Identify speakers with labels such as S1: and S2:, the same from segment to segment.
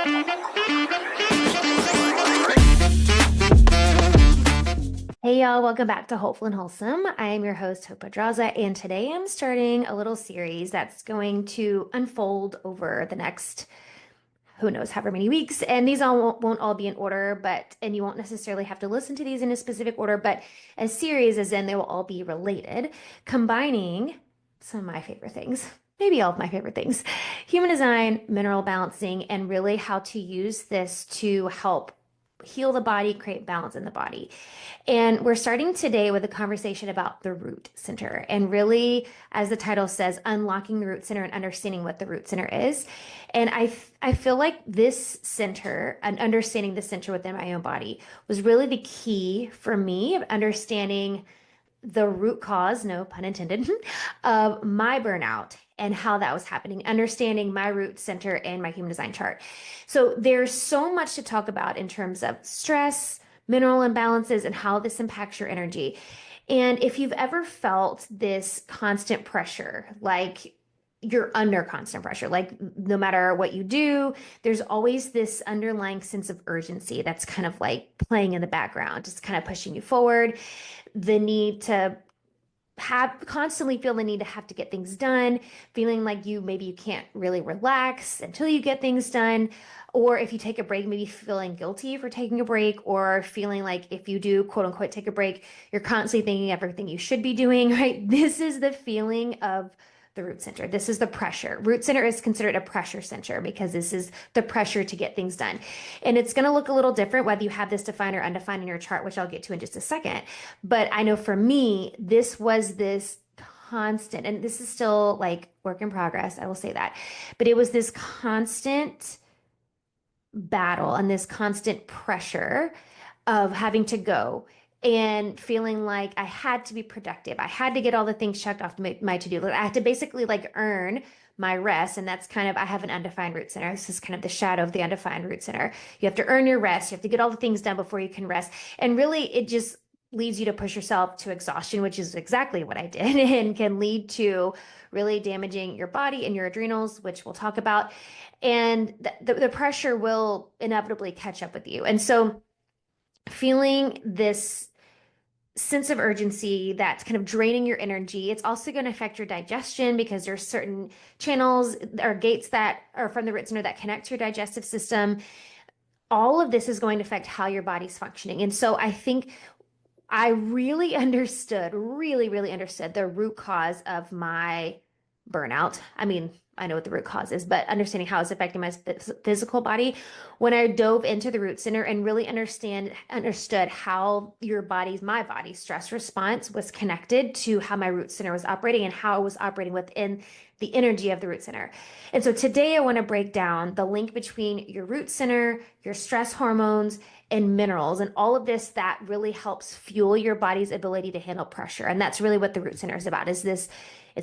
S1: Hey y'all, welcome back to Hopeful and Wholesome. I am your host, Pedraza, and today I'm starting a little series that's going to unfold over the next, who knows, however many weeks. And these all won't all be in order, and you won't necessarily have to listen to these in a specific order, but a series as in they will all be related, combining some of my favorite things. Maybe all of my favorite things, human design, mineral balancing, and really how to use this to help heal the body, create balance in the body. And we're starting today with a conversation about the root center and really, as the title says, unlocking the root center and understanding what the root center is. And I feel like this center and understanding the center within my own body was really the key for me of understanding the root cause, no pun intended, of my burnout and how that was happening, understanding my root center and my human design chart. So there's so much to talk about in terms of stress, mineral imbalances, and how this impacts your energy. And if you've ever felt this constant pressure, like you're under constant pressure, like no matter what you do, there's always this underlying sense of urgency that's kind of like playing in the background, just kind of pushing you forward. The need to constantly feel the need to have to get things done, feeling like maybe you can't really relax until you get things done. Or if you take a break, maybe feeling guilty for taking a break, or feeling like if you do quote unquote take a break, you're constantly thinking everything you should be doing, right? This is the feeling of the root center. This is the pressure. Root center is considered a pressure center because this is the pressure to get things done. And it's going to look a little different whether you have this defined or undefined in your chart, which I'll get to in just a second. But I know for me, this was this constant, and this is still like work in progress, I will say that, but it was this constant battle and this constant pressure of having to go and feeling like I had to be productive. I had to get all the things checked off my to-do list. I had to basically like earn my rest. And that's kind of, I have an undefined root center. This is kind of the shadow of the undefined root center. You have to earn your rest. You have to get all the things done before you can rest. And really, it just leads you to push yourself to exhaustion, which is exactly what I did, and can lead to really damaging your body and your adrenals, which we'll talk about. And the pressure will inevitably catch up with you. And so feeling this sense of urgency that's kind of draining your energy. It's also going to affect your digestion because there's certain channels or gates that are from the root center that connect to your digestive system. All of this is going to affect how your body's functioning. And so I think I really understood the root cause of my burnout. I mean, I know what the root cause is, but understanding how it's affecting my physical body when I dove into the root center and really understood how my body's stress response was connected to how my root center was operating and how it was operating within the energy of the root center. And so today I want to break down the link between your root center, your stress hormones, and minerals, and all of this that really helps fuel your body's ability to handle pressure. And that's really what the root center is about, it's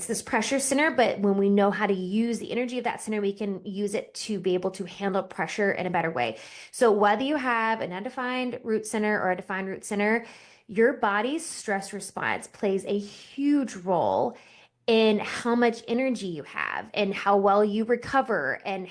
S1: this pressure center, but when we know how to use the energy of that center, we can use it to be able to handle pressure in a better way. So whether you have an undefined root center or a defined root center, your body's stress response plays a huge role in how much energy you have and how well you recover and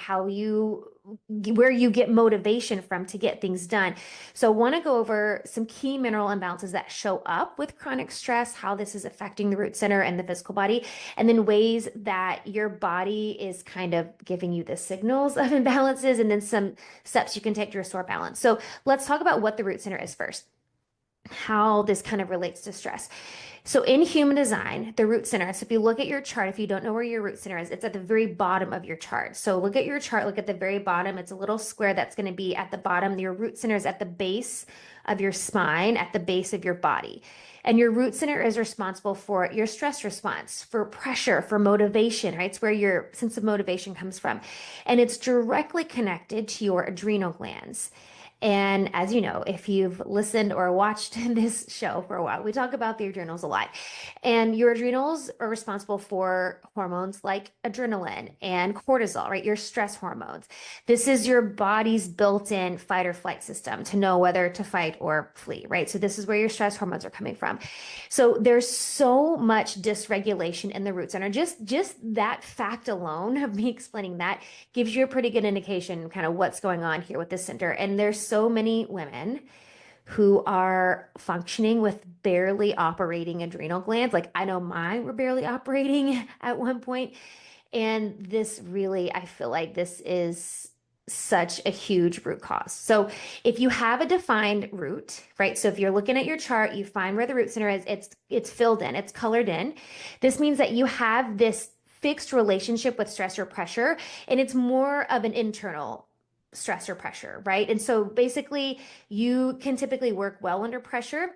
S1: where you get motivation from to get things done. So I want to go over some key mineral imbalances that show up with chronic stress, how this is affecting the root center and the physical body, and then ways that your body is kind of giving you the signals of imbalances, and then some steps you can take to restore balance. So let's talk about what the root center is first, how this kind of relates to stress. So in human design, the root center, so if you look at your chart, if you don't know where your root center is, it's at the very bottom of your chart. So look at your chart, look at the very bottom. It's a little square that's going to be at the bottom. Your root center is at the base of your spine, at the base of your body. And your root center is responsible for your stress response, for pressure, for motivation, right? It's where your sense of motivation comes from. And it's directly connected to your adrenal glands. And as you know, if you've listened or watched this show for a while, we talk about the adrenals a lot. And your adrenals are responsible for hormones like adrenaline and cortisol, right? Your stress hormones. This is your body's built-in fight or flight system to know whether to fight or flee, right? So this is where your stress hormones are coming from. So there's so much dysregulation in the root center. Just that fact alone of me explaining that gives you a pretty good indication kind of what's going on here with this center. And there's so many women who are functioning with barely operating adrenal glands. Like I know mine were barely operating at one point. And this really, I feel like this is such a huge root cause. So if you have a defined root, right? So if you're looking at your chart, you find where the root center is, it's filled in, it's colored in. This means that you have this fixed relationship with stress or pressure, and it's more of an internal stress or pressure, right? And so basically, you can typically work well under pressure,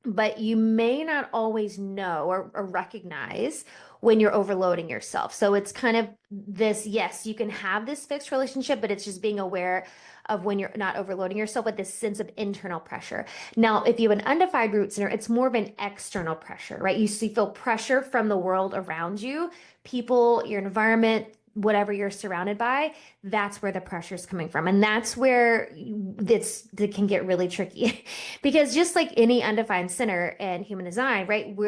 S1: but you may not always know or recognize when you're overloading yourself. So it's kind of this, yes, you can have this fixed relationship, but it's just being aware of when you're not overloading yourself with this sense of internal pressure. Now, if you have an undefined root center, it's more of an external pressure, right? You feel pressure from the world around you, people, your environment, whatever you're surrounded by, that's where the pressure is coming from. And that's where that can get really tricky because just like any undefined center in human design, right,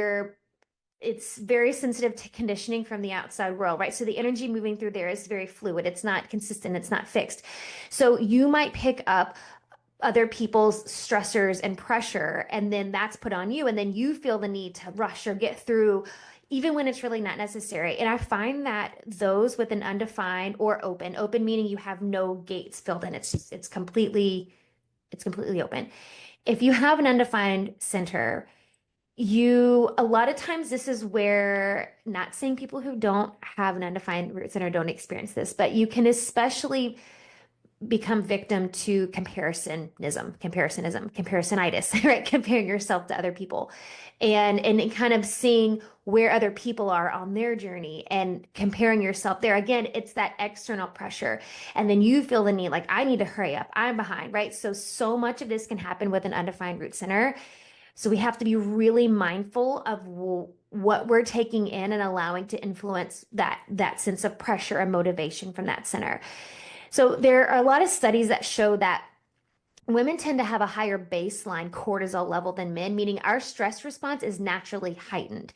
S1: it's very sensitive to conditioning from the outside world, right? So the energy moving through there is very fluid. It's not consistent. It's not fixed. So you might pick up other people's stressors and pressure, and then that's put on you. And then you feel the need to rush or get through even when it's really not necessary. And I find that those with an undefined or open meaning you have no gates filled in. It's completely open. If you have an undefined center, a lot of times this is where, not saying people who don't have an undefined root center don't experience this, but you can especially become victim to comparisonitis, right? Comparing yourself to other people and kind of seeing where other people are on their journey and comparing yourself there. Again, it's that external pressure. And then you feel the need, like, I need to hurry up. I'm behind, right? So much of this can happen with an undefined root center. So we have to be really mindful of what we're taking in and allowing to influence that sense of pressure and motivation from that center. So there are a lot of studies that show that women tend to have a higher baseline cortisol level than men, meaning our stress response is naturally heightened.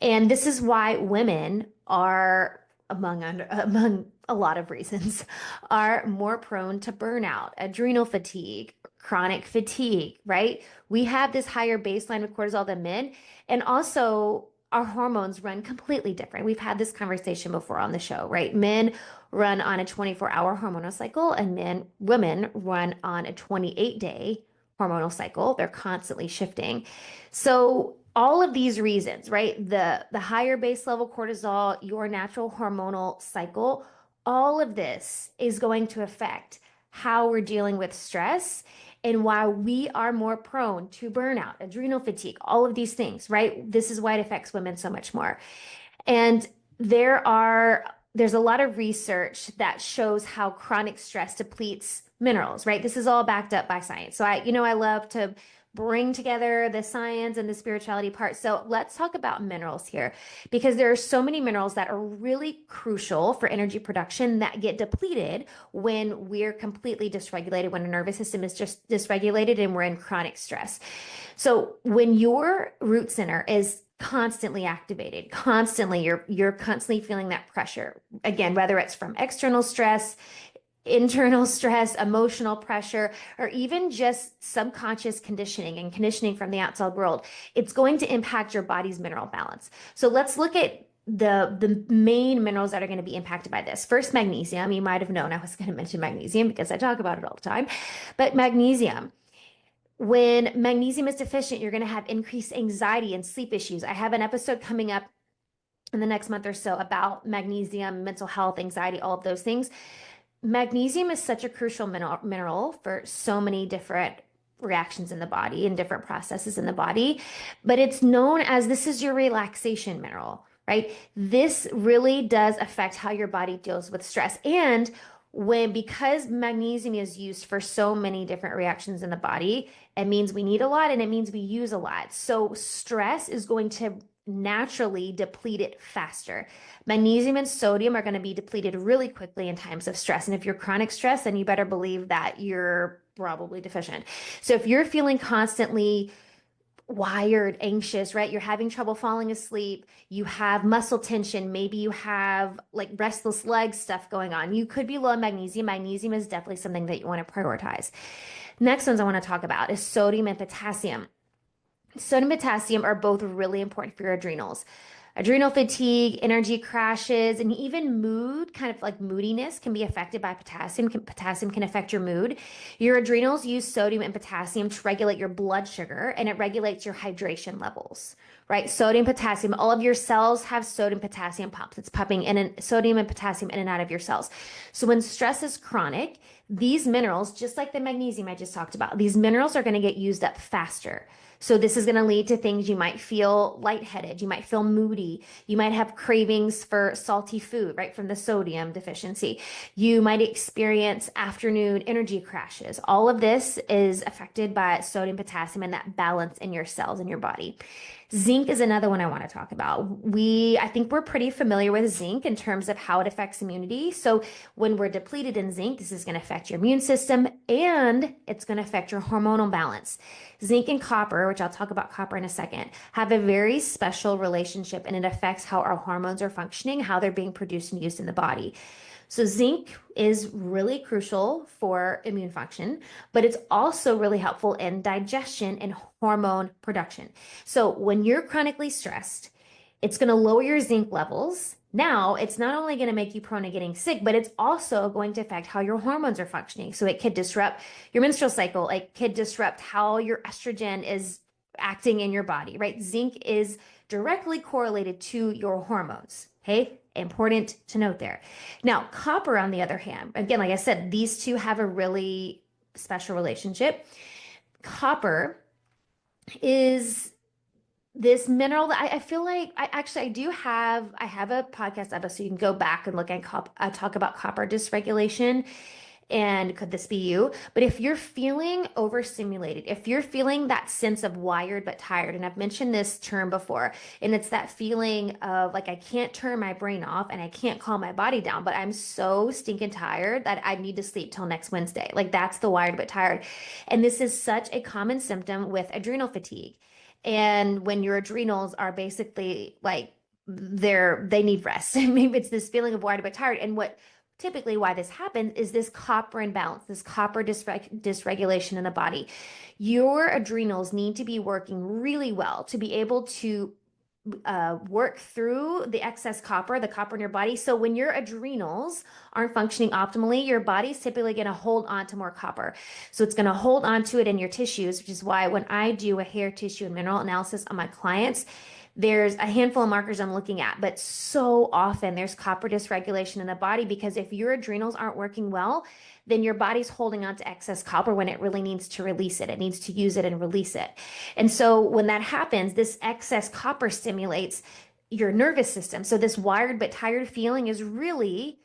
S1: And this is why women are, among a lot of reasons, are more prone to burnout, adrenal fatigue, chronic fatigue, right? We have this higher baseline of cortisol than men. And also, our hormones run completely different. We've had this conversation before on the show, right? Men run on a 24-hour hormonal cycle, and women run on a 28-day hormonal cycle. They're constantly shifting. So all of these reasons, right? The higher base level cortisol, your natural hormonal cycle, all of this is going to affect how we're dealing with stress and why we are more prone to burnout, adrenal fatigue, all of these things, right? This is why it affects women so much more. And there's a lot of research that shows how chronic stress depletes minerals, right? This is all backed up by science. So I love to bring together the science and the spirituality part. So let's talk about minerals here, because there are so many minerals that are really crucial for energy production that get depleted when we're completely dysregulated, when the nervous system is just dysregulated and we're in chronic stress. So when your root center is constantly activated, you're constantly feeling that pressure. Again, whether it's from external stress, internal stress, emotional pressure, or even just subconscious conditioning and conditioning from the outside world, it's going to impact your body's mineral balance. So let's look at the main minerals that are going to be impacted by this. First, magnesium. You might have known I was going to mention magnesium because I talk about it all the time. But magnesium. When magnesium is deficient, you're going to have increased anxiety and sleep issues. I have an episode coming up in the next month or so about magnesium, mental health, anxiety, all of those things. Magnesium is such a crucial mineral for so many different reactions in the body and different processes in the body, but it's known as, this is your relaxation mineral, right? This really does affect how your body deals with stress. And Because magnesium is used for so many different reactions in the body, it means we need a lot and it means we use a lot. So stress is going to naturally deplete it faster. Magnesium and sodium are going to be depleted really quickly in times of stress. And if you're chronic stress, then you better believe that you're probably deficient. So if you're feeling constantly wired, anxious, right? You're having trouble falling asleep. You have muscle tension. Maybe you have like restless leg stuff going on. You could be low in magnesium. Magnesium is definitely something that you want to prioritize. Next ones I want to talk about is sodium and potassium. Sodium and potassium are both really important for your adrenals. Adrenal fatigue, energy crashes, and even mood, kind of like moodiness, can be affected by potassium. Potassium can affect your mood. Your adrenals use sodium and potassium to regulate your blood sugar, and it regulates your hydration levels, right? Sodium, potassium, all of your cells have sodium potassium pumps. It's pumping sodium and potassium in and out of your cells. So when stress is chronic, these minerals, just like the magnesium I just talked about, these minerals are going to get used up faster. So this is going to lead to things you might feel lightheaded, you might feel moody, you might have cravings for salty food, right, from the sodium deficiency. You might experience afternoon energy crashes. All of this is affected by sodium, potassium, and that balance in your cells in your body. Zinc is another one I want to talk about. I think we're pretty familiar with zinc in terms of how it affects immunity. So when we're depleted in zinc, this is going to affect your immune system and it's going to affect your hormonal balance. Zinc and copper, which I'll talk about copper in a second, have a very special relationship and it affects how our hormones are functioning, how they're being produced and used in the body. So zinc is really crucial for immune function, but it's also really helpful in digestion and hormone production. So when you're chronically stressed, it's going to lower your zinc levels. Now, it's not only going to make you prone to getting sick, but it's also going to affect how your hormones are functioning. So it could disrupt your menstrual cycle. It could disrupt how your estrogen is acting in your body, right? Zinc is directly correlated to your hormones. Okay, important to note there. Now, copper, on the other hand, again, like I said, these two have a really special relationship. Copper is this mineral that I feel like I have a podcast episode. You can go back and look at talk about copper dysregulation and could this be you? But if you're feeling overstimulated, if you're feeling that sense of wired but tired, and I've mentioned this term before, and it's that feeling of like I can't turn my brain off and I can't calm my body down, but I'm so stinking tired that I need to sleep till next Wednesday. Like that's the wired but tired. And this is such a common symptom with adrenal fatigue. And when your adrenals are basically like they need rest. Maybe it's this feeling of wired but tired. And what typically why this happens is this copper imbalance, this copper dysregulation in the body. Your adrenals need to be working really well to be able to work through the excess copper, the copper in your body. So when your adrenals aren't functioning optimally, your body's typically going to hold on to more copper. So it's going to hold on to it in your tissues, which is why when I do a hair tissue and mineral analysis on my clients, there's a handful of markers I'm looking at, but so often there's copper dysregulation in the body because if your adrenals aren't working well, then your body's holding on to excess copper when it really needs to release it. It needs to use it and release it. And so when that happens, this excess copper stimulates your nervous system. So this wired but tired feeling is really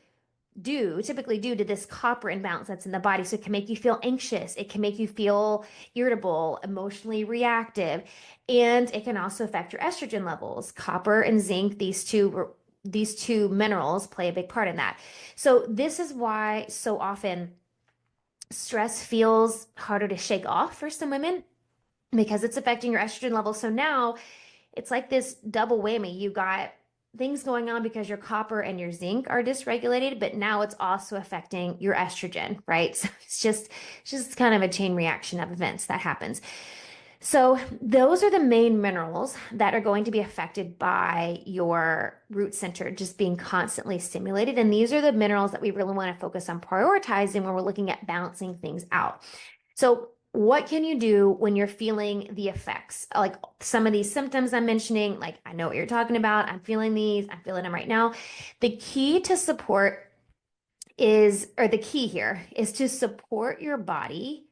S1: typically due to this copper imbalance that's in the body. So it can make you feel anxious. It can make you feel irritable, emotionally reactive, and it can also affect your estrogen levels. Copper and zinc, these two minerals play a big part in that. So this is why so often stress feels harder to shake off for some women because it's affecting your estrogen levels. So now it's like this double whammy. You got things going on because your copper and your zinc are dysregulated, but now it's also affecting your estrogen, right? So it's just kind of a chain reaction of events that happens. So those are the main minerals that are going to be affected by your root center just being constantly stimulated. And these are the minerals that we really want to focus on prioritizing when we're looking at balancing things out. So what can you do when you're feeling the effects? Like some of these symptoms I'm mentioning, like I know what you're talking about. I'm feeling these. I'm feeling them right now. The key to support or the key here is to support your body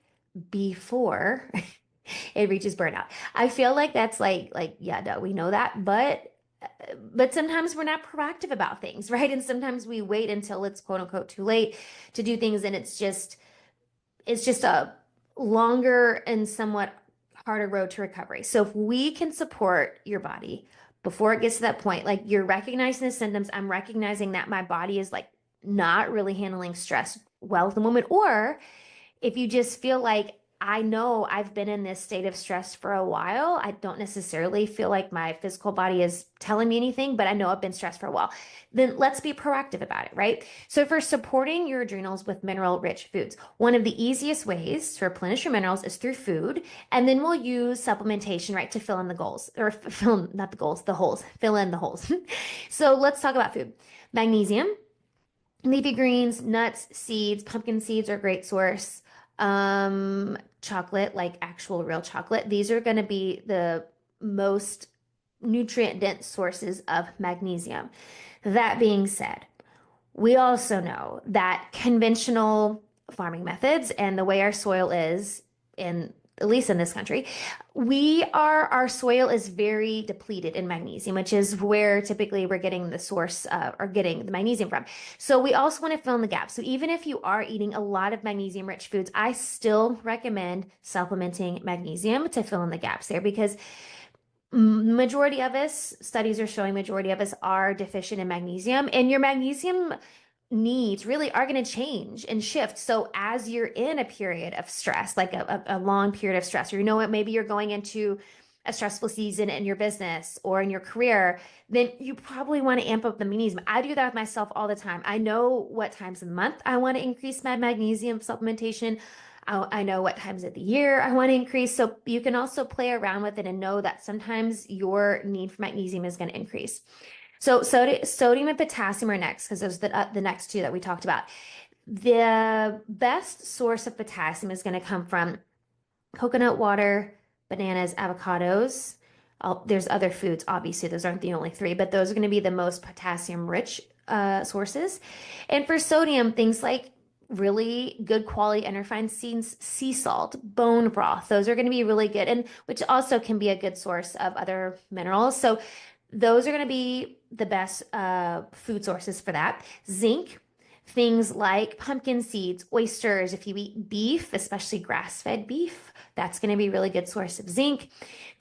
S1: before it reaches burnout. I feel like that's yeah, no, we know that, but But sometimes we're not proactive about things, right? And sometimes we wait until it's quote unquote too late to do things, and it's just a longer and somewhat harder road to recovery. So if we can support your body before it gets to that point, like you're recognizing the symptoms, I'm recognizing that my body is like not really handling stress well at the moment, or if you just feel like I know I've been in this state of stress for a while, I don't necessarily feel like my physical body is telling me anything, but I know I've been stressed for a while, then let's be proactive about it, right? So, for supporting your adrenals with mineral rich foods, one of the easiest ways to replenish your minerals is through food. And then we'll use supplementation, right, to fill in the goals or fill, not the goals, the holes, fill in the holes. So, let's talk about food. Magnesium. Leafy greens, nuts, seeds, pumpkin seeds are a great source. Chocolate, like actual real chocolate, these are going to be the most nutrient dense sources of magnesium. That being said, we also know that conventional farming methods and the way our soil is in at least in this country, our soil is very depleted in magnesium, which is where typically we're getting the source or getting the magnesium from. So we also want to fill in the gap. So even if you are eating a lot of magnesium rich foods, I still recommend supplementing magnesium to fill in the gaps there because majority of us, studies are showing majority of us are deficient in magnesium, and your magnesium needs really are going to change and shift. So as you're in a period of stress, like a long period of stress, or you know what, maybe you're going into a stressful season in your business or in your career, then you probably want to amp up the magnesium. I do that with myself all the time. I know what times of the month I want to increase my magnesium supplementation. I know what times of the year I want to increase. So you can also play around with it and know that sometimes your need for magnesium is going to increase. So sodium and potassium are next because those are the next two that we talked about. The best source of potassium is going to come from coconut water, bananas, avocados. There's other foods, obviously, those aren't the only three, but those are going to be the most potassium rich sources. And for sodium, things like really good quality unrefined sea salt, bone broth, those are going to be really good, and which also can be a good source of other minerals. So those are going to be the best food sources for that. Zinc, things like pumpkin seeds, oysters. If you eat beef, especially grass-fed beef, that's going to be a really good source of zinc.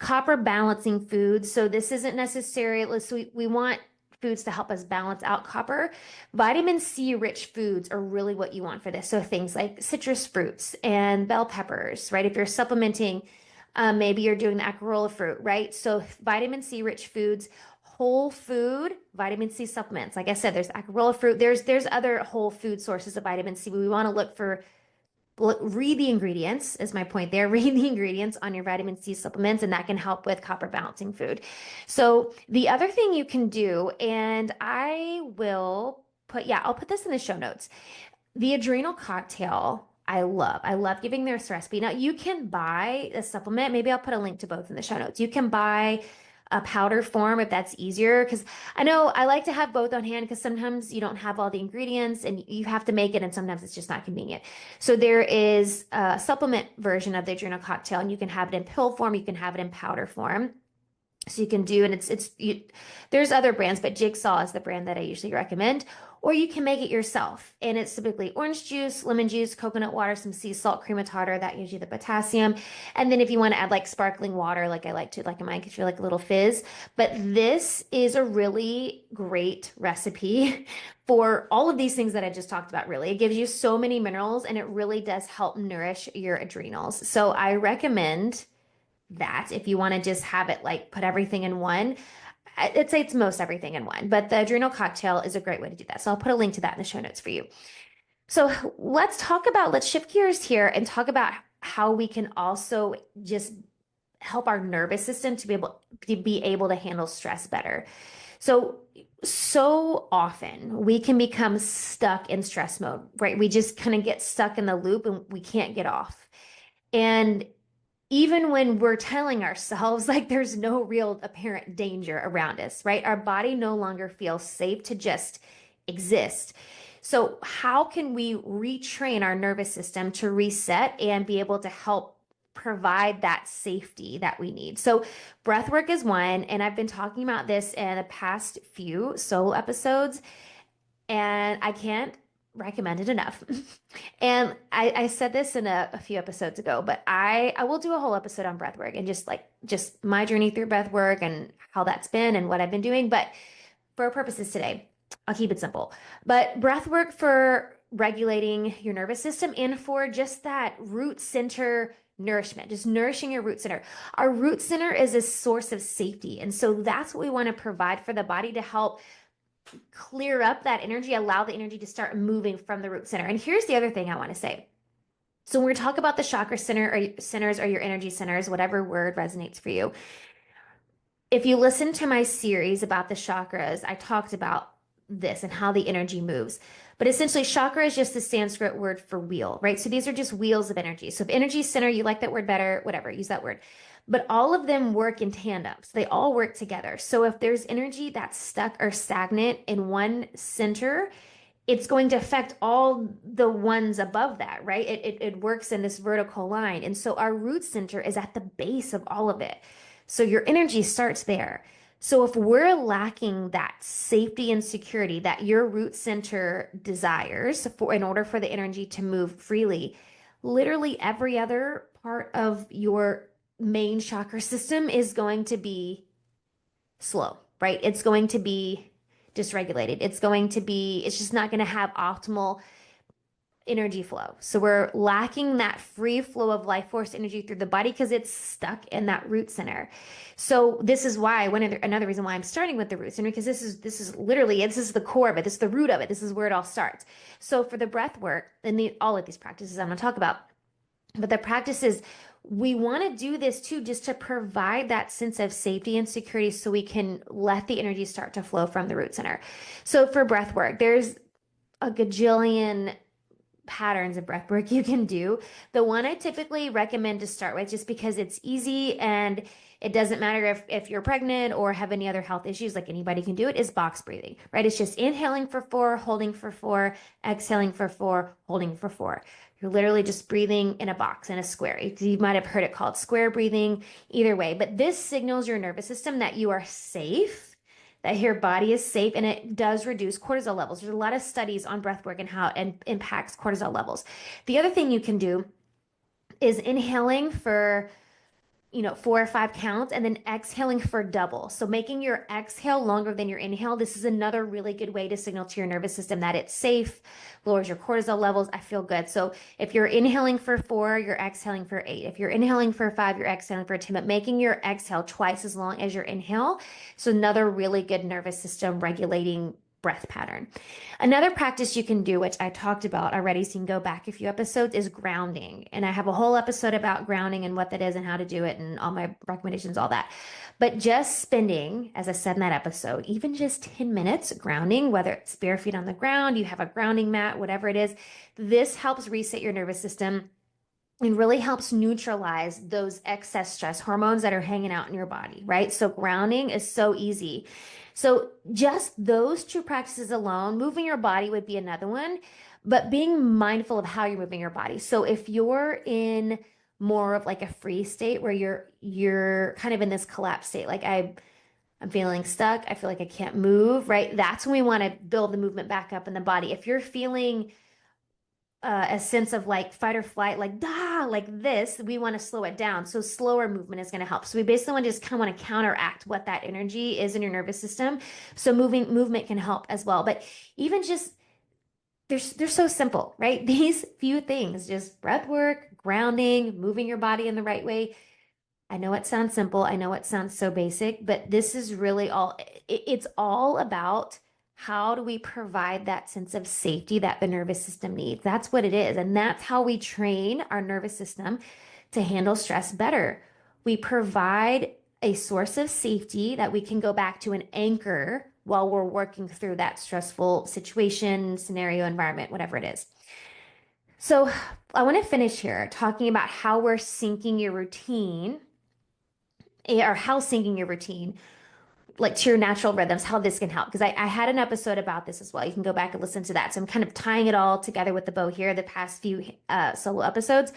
S1: Copper balancing foods. So this isn't necessarily, so we want foods to help us balance out copper. Vitamin C rich foods are really what you want for this. So things like citrus fruits and bell peppers, right? If you're supplementing, maybe you're doing the acerola fruit, right? So vitamin C rich foods, whole food vitamin C supplements. Like I said, there's acerola fruit. There's other whole food sources of vitamin C. We want to look for read the ingredients is my point there. Read the ingredients on your vitamin C supplements, and that can help with copper balancing food. So the other thing you can do, and I'll put this in the show notes. The adrenal cocktail, I love giving this recipe. Now you can buy a supplement. Maybe I'll put a link to both in the show notes. You can buy a powder form if that's easier, because I know I like to have both on hand because sometimes you don't have all the ingredients and you have to make it, and sometimes it's just not convenient. So there is a supplement version of the adrenal cocktail, and you can have it in pill form, you can have it in powder form. So you can do, and there's other brands, but Jigsaw is the brand that I usually recommend. Or you can make it yourself, and it's typically orange juice, lemon juice, coconut water, some sea salt, cream of tartar. That gives you the potassium. And then if you want to add like sparkling water, like I like to, like in mine, gives you like a little fizz. But this is a really great recipe for all of these things that I just talked about. Really, it gives you so many minerals, and it really does help nourish your adrenals. So I recommend that if you want to just have it like put everything in one. I'd say it's most everything in one, but the adrenal cocktail is a great way to do that. So I'll put a link to that in the show notes for you. So let's shift gears here and talk about how we can also just help our nervous system to be able to handle stress better. So often we can become stuck in stress mode, right? We just kind of get stuck in the loop and we can't get off. And even when we're telling ourselves like there's no real apparent danger around us, right? Our body no longer feels safe to just exist. So how can we retrain our nervous system to reset and be able to help provide that safety that we need. So breath work is one, and I've been talking about this in the past few solo episodes, and I can't recommend it enough. And I said this in a few episodes ago, but I will do a whole episode on breath work and just my journey through breath work and how that's been and what I've been doing. But for our purposes today, I'll keep it simple. But breath work for regulating your nervous system and for just that root center nourishment, just nourishing your root center. Our root center is a source of safety. And so that's what we want to provide for the body to help clear up that energy, allow the energy to start moving from the root center. And here's the other thing I want to say. So when we talk about the chakra center or centers or your energy centers, whatever word resonates for you, if you listen to my series about the chakras, I talked about this and how the energy moves. But essentially, chakra is just the Sanskrit word for wheel, right? So these are just wheels of energy. So if energy center, you like that word better, whatever, use that word. But all of them work in tandem. So they all work together. So if there's energy that's stuck or stagnant in one center, it's going to affect all the ones above that, right? It works in this vertical line. And so our root center is at the base of all of it. So your energy starts there. So if we're lacking that safety and security that your root center desires for in order for the energy to move freely, literally every other part of your main chakra system is going to be slow, right? It's going to be dysregulated. It's just not going to have optimal energy flow. So we're lacking that free flow of life force energy through the body because it's stuck in that root center. So this is why another reason why I'm starting with the root center, because this is literally, this is the core of it. This is the root of it. This is where it all starts. So for the breath work and all of these practices I'm going to talk about, but the practices, we want to do this too, just to provide that sense of safety and security so we can let the energy start to flow from the root center. So for breath work, there's a gajillion patterns of breath work you can do. The one I typically recommend to start with, just because it's easy and it doesn't matter if you're pregnant or have any other health issues, like anybody can do it, is box breathing, right? It's just inhaling for 4, holding for 4, exhaling for 4, holding for 4. You're literally just breathing in a box, in a square. You might have heard it called square breathing, either way. But this signals your nervous system that you are safe, that your body is safe, and it does reduce cortisol levels. There's a lot of studies on breath work and how it impacts cortisol levels. The other thing you can do is inhaling for 4 or 5 counts and then exhaling for double. So making your exhale longer than your inhale. This is another really good way to signal to your nervous system that it's safe, lowers your cortisol levels. I feel good. So if you're inhaling for 4, you're exhaling for 8. If you're inhaling for 5, you're exhaling for 10, but making your exhale twice as long as your inhale. So another really good nervous system regulating breath pattern. Another practice you can do, which I talked about already, so you can go back a few episodes, is grounding. And I have a whole episode about grounding and what that is and how to do it and all my recommendations, all that. But just spending, as I said in that episode, even just 10 minutes grounding, whether it's bare feet on the ground, you have a grounding mat, whatever it is, this helps reset your nervous system and really helps neutralize those excess stress hormones that are hanging out in your body, right? So grounding is so easy. So just those 2 practices alone, moving your body would be another one, but being mindful of how you're moving your body. So if you're in more of like a freeze state where you're kind of in this collapse state, like I'm feeling stuck, I feel like I can't move, right? That's when we want to build the movement back up in the body. If you're feeling a sense of like fight or flight, like this, we want to slow it down. So slower movement is going to help. So we basically want to just kind of want to counteract what that energy is in your nervous system. So movement can help as well. But even just they're so simple, right? These few things, just breath work, grounding, moving your body in the right way. I know it sounds simple. I know it sounds so basic, but this is really it's all about how do we provide that sense of safety that the nervous system needs? That's what it is. And that's how we train our nervous system to handle stress better. We provide a source of safety that we can go back to, an anchor while we're working through that stressful situation, scenario, environment, whatever it is. So I want to finish here talking about how we're syncing your routine, or how syncing your routine like to your natural rhythms, how this can help. Because I had an episode about this as well. You can go back and listen to that. So I'm kind of tying it all together with the bow here, the past few solo episodes.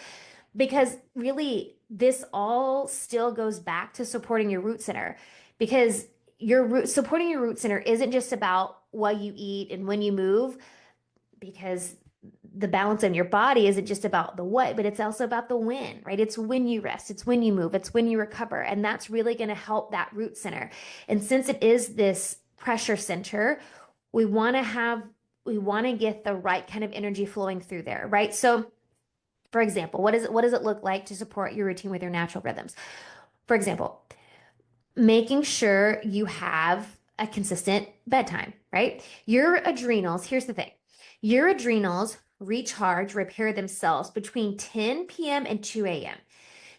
S1: because really this all still goes back to supporting your root center because supporting your root center isn't just about what you eat and when you move because the balance in your body isn't just about the what, but it's also about the when, right? It's when you rest, it's when you move, it's when you recover. And that's really going to help that root center. And since it is this pressure center, we want to have, we want to get the right kind of energy flowing through there, right? So, for example, what does it look like to support your routine with your natural rhythms? For example, making sure you have a consistent bedtime, right? Your adrenals, here's the thing. Your adrenals recharge, repair themselves between 10 p.m. and 2 a.m.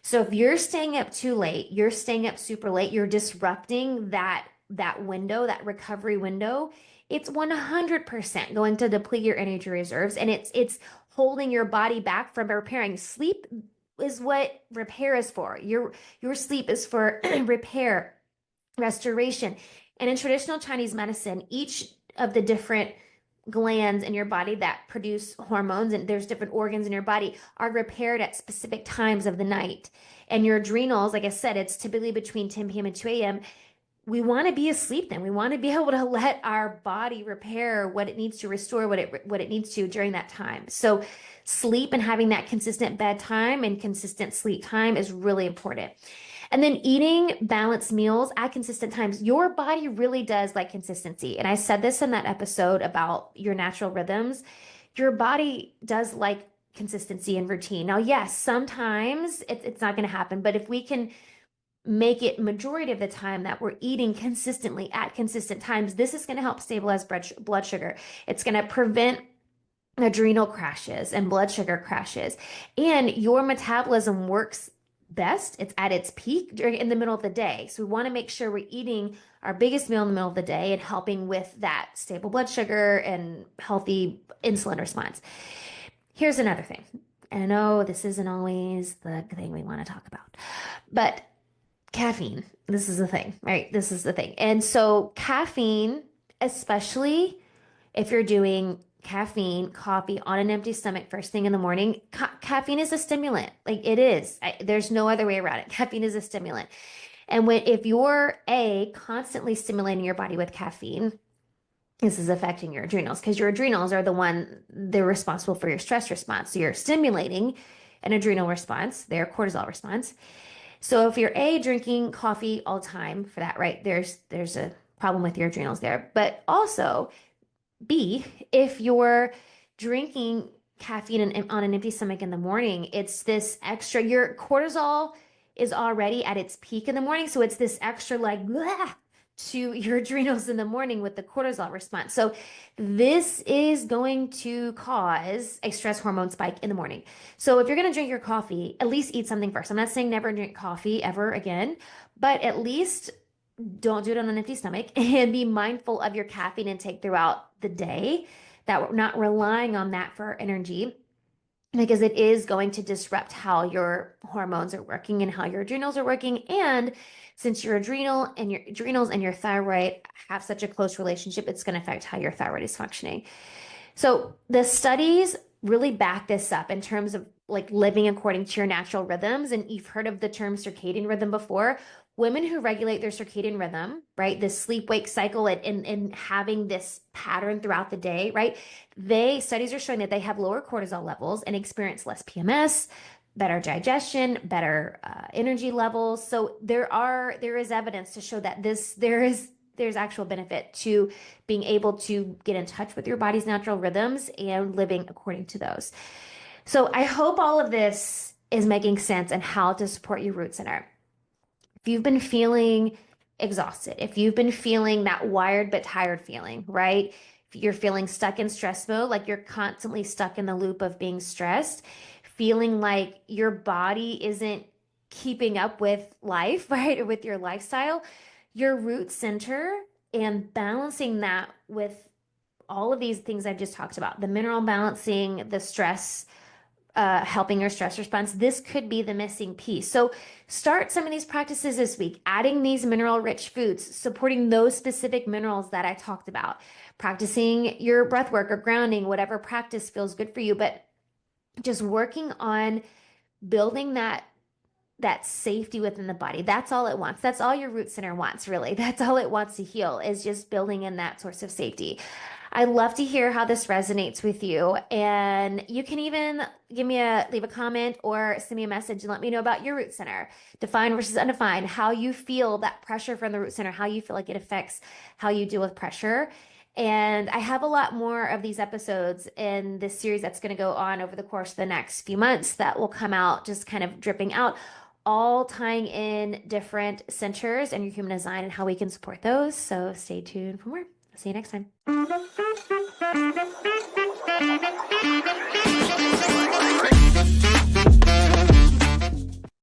S1: So if you're staying up too late, you're staying up super late, you're disrupting that window, that recovery window, it's 100% going to deplete your energy reserves and it's holding your body back from repairing. Sleep is what repair is for. Your sleep is for repair, restoration. And in traditional Chinese medicine, each of the different glands in your body that produce hormones, and there's different organs in your body, are repaired at specific times of the night. And your adrenals, like I said, it's typically between 10 p.m. and 2 a.m. We want to be asleep then. We want to be able to let our body repair what it needs to restore, what it needs to during that time. So sleep and having that consistent bedtime and consistent sleep time is really important. And then eating balanced meals at consistent times. Your body really does like consistency. And I said this in that episode about your natural rhythms. Your body does like consistency and routine. Now, yes, sometimes it's not going to happen, but if we can make it majority of the time that we're eating consistently at consistent times, this is going to help stabilize blood sugar. It's going to prevent adrenal crashes and blood sugar crashes. And your metabolism works best, it's at its peak in the middle of the day. So we want to make sure we're eating our biggest meal in the middle of the day and helping with that stable blood sugar and healthy insulin response. Here's another thing. And I know this isn't always the thing we want to talk about, but caffeine, this is the thing, right? This is the thing. And so caffeine, especially if you're doing caffeine, coffee on an empty stomach first thing in the morning, caffeine is a stimulant. Like it is. There's no other way around it. Caffeine is a stimulant. And if you're constantly stimulating your body with caffeine, this is affecting your adrenals because your adrenals are they're responsible for your stress response. So you're stimulating an adrenal response, their cortisol response. So if you're drinking coffee all the time for that, right? There's a problem with your adrenals there. But also B, if you're drinking caffeine on an empty stomach in the morning, it's this extra, your cortisol is already at its peak in the morning. So it's this extra like blah, to your adrenals in the morning with the cortisol response. So this is going to cause a stress hormone spike in the morning. So if you're going to drink your coffee, at least eat something first. I'm not saying never drink coffee ever again, but at least don't do it on an empty stomach and be mindful of your caffeine intake throughout the day, that we're not relying on that for energy because it is going to disrupt how your hormones are working and how your adrenals are working. And since your adrenals and your thyroid have such a close relationship, it's going to affect how your thyroid is functioning. So the studies really back this up in terms of like living according to your natural rhythms. And you've heard of the term circadian rhythm before. Women who regulate their circadian rhythm, right? This sleep-wake cycle and having this pattern throughout the day, right? Studies are showing that they have lower cortisol levels and experience less PMS, better digestion, better energy levels. So there is evidence to show that there's actual benefit to being able to get in touch with your body's natural rhythms and living according to those. So I hope all of this is making sense and how to support your root center. If you've been feeling exhausted, if you've been feeling that wired but tired feeling, right? If you're feeling stuck in stress mode, like you're constantly stuck in the loop of being stressed, feeling like your body isn't keeping up with life, right? Or with your lifestyle, your root center and balancing that with all of these things I've just talked about, the mineral balancing, the stress, helping your stress response, this could be the missing piece. So start some of these practices this week, adding these mineral-rich foods, supporting those specific minerals that I talked about, practicing your breath work or grounding, whatever practice feels good for you, but just working on building that safety within the body. That's all it wants. That's all your root center wants, really. That's all it wants to heal is just building in that source of safety. I'd love to hear how this resonates with you. And you can even leave a comment or send me a message and let me know about your root center, defined versus undefined, how you feel that pressure from the root center, how you feel like it affects how you deal with pressure. And I have a lot more of these episodes in this series that's going to go on over the course of the next few months that will come out, just kind of dripping out, all tying in different centers and your human design and how we can support those. So stay tuned for more. I'll see you next time.